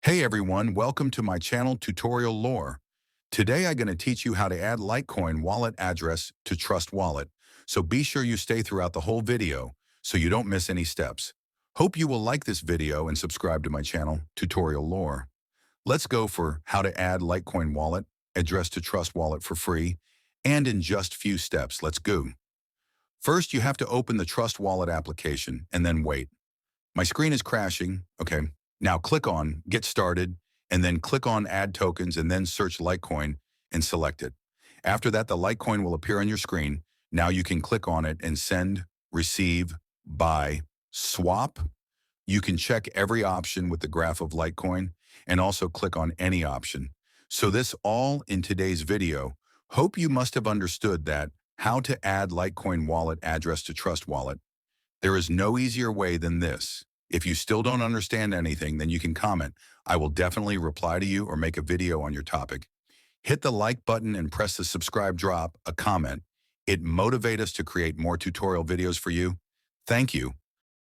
Hey everyone, welcome to my channel Tutorial Lore. Today I'm going to teach you how to add Litecoin wallet address to Trust Wallet, so be sure you stay throughout the whole video so you don't miss any steps. Hope you will like this video and subscribe to my channel Tutorial Lore. Let's go for how to add Litecoin wallet address to Trust Wallet for free and in just few steps. Let's go. First, you have to open the Trust Wallet application and then wait. My screen is crashing. Okay. Now click on Get Started and then click on Add Tokens and then search Litecoin and select it. After that, the Litecoin will appear on your screen. Now you can click on it and send, receive, buy, swap. You can check every option with the graph of Litecoin and also click on any option. So this all in today's video. Hope you must have understood that how to add Litecoin wallet address to Trust Wallet. There is no easier way than this. If you still don't understand anything, then you can comment. I will definitely reply to you or make a video on your topic. Hit the like button and press the subscribe drop a comment. It motivates us to create more tutorial videos for you. Thank you.